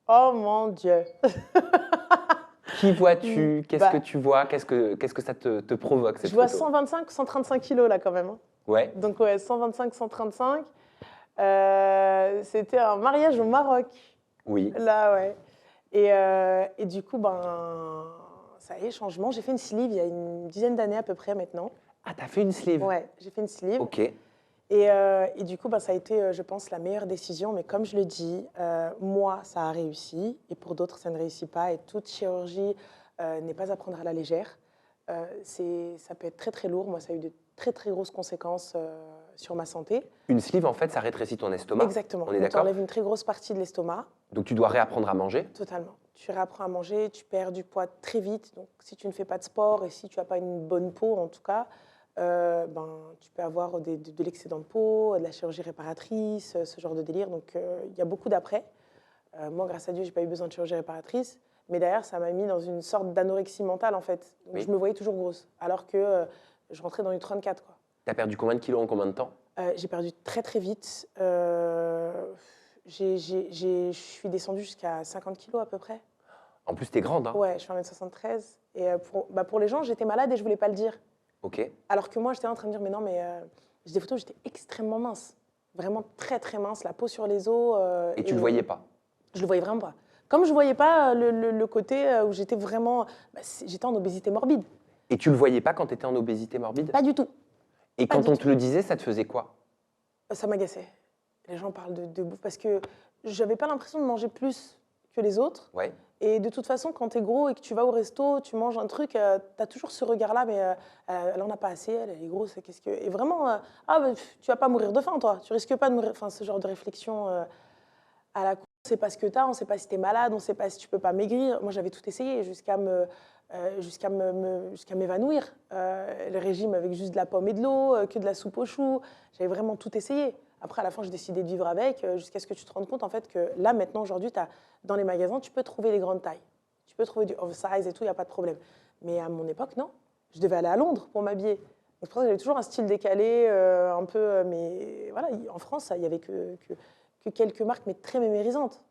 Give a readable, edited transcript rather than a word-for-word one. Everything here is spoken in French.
Oh mon Dieu. Qui vois-tu? Qu'est-ce que Bah, tu vois? Qu'est-ce que ça te provoque, je cette vois photo? 125 ou 135 kilos là quand même, hein. Ouais, Donc ouais, 125, 135. C'était un mariage au Maroc. oui. Là, ouais. Et du coup, ben, ça y est, changement. J'ai fait une sleeve il y a une dizaine d'années à peu près maintenant. Ah, t'as fait une sleeve. Ouais, j'ai fait une sleeve. Ok. Et du coup, ben, ça a été, je pense, la meilleure décision. Mais comme je le dis, moi, ça a réussi. Et pour d'autres, ça ne réussit pas. Et toute chirurgie n'est pas à prendre à la légère. Ça peut être très, très lourd. Moi, ça a eu de très, très grosses conséquences sur ma santé. Une sleeve, en fait, ça rétrécit ton estomac. Exactement. On est On d'accord? t'enlève une très grosse partie de l'estomac. Donc, tu dois réapprendre à manger. Totalement. Tu réapprends à manger, tu perds du poids très vite. Donc, si tu ne fais pas de sport et si tu n'as pas une bonne peau, en tout cas, ben, tu peux avoir de l'excédent de peau, de la chirurgie réparatrice, ce genre de délire. Donc, il y a beaucoup d'après. Moi, grâce à Dieu, j'ai pas eu besoin de chirurgie réparatrice. Mais derrière, ça m'a mis dans une sorte d'anorexie mentale, en fait. Donc, je Oui. me voyais toujours grosse, alors que je rentrais dans les 34, quoi. T'as perdu combien de kilos en combien de temps? J'ai perdu très, très vite. Je suis descendue jusqu'à 50 kilos à peu près. En plus, t'es grande, hein? Ouais, je fais 1m73. Et pour les gens, j'étais malade et je voulais pas le dire. Ok. Alors que moi, j'étais en train de dire, mais non, mais j'ai des photos, j'étais extrêmement mince. Vraiment très, très mince, la peau sur les os. Et tu le voyais pas? Je le voyais vraiment pas. Comme je voyais pas le côté où j'étais vraiment. Bah, j'étais en obésité morbide. Et tu le voyais pas quand t'étais en obésité morbide? Pas du tout. Et Pas quand du on tout. te le disait, ça te faisait quoi? Ça m'agaçait. Les gens parlent de bouffe parce que j'avais pas l'impression de manger plus que les autres. Ouais. Et de toute façon, quand tu es gros et que tu vas au resto, tu manges un truc, tu as toujours ce regard-là, mais elle en a pas assez, elle est grosse, qu'est-ce que. Et vraiment, ah, bah, tu vas pas mourir de faim, toi. Tu risques pas de mourir. Enfin, ce genre de réflexion à la con. On sait pas ce que tu as, on sait pas si tu es malade, on sait pas si tu peux pas maigrir. Moi, j'avais tout essayé jusqu'à m'évanouir. Le régime avec juste de la pomme et de l'eau, que de la soupe aux choux. J'avais vraiment tout essayé. Après, à la fin, j'ai décidé de vivre avec, jusqu'à ce que tu te rendes compte, en fait, que là, maintenant, aujourd'hui, dans les magasins, tu peux trouver les grandes tailles. Tu peux trouver du oversize et tout, il n'y a pas de problème. Mais à mon époque, non. Je devais aller à Londres pour m'habiller. Donc, c'est pour ça que j'avais toujours un style décalé, un peu. Mais voilà, en France, il n'y avait que quelques marques, mais très mémérisantes.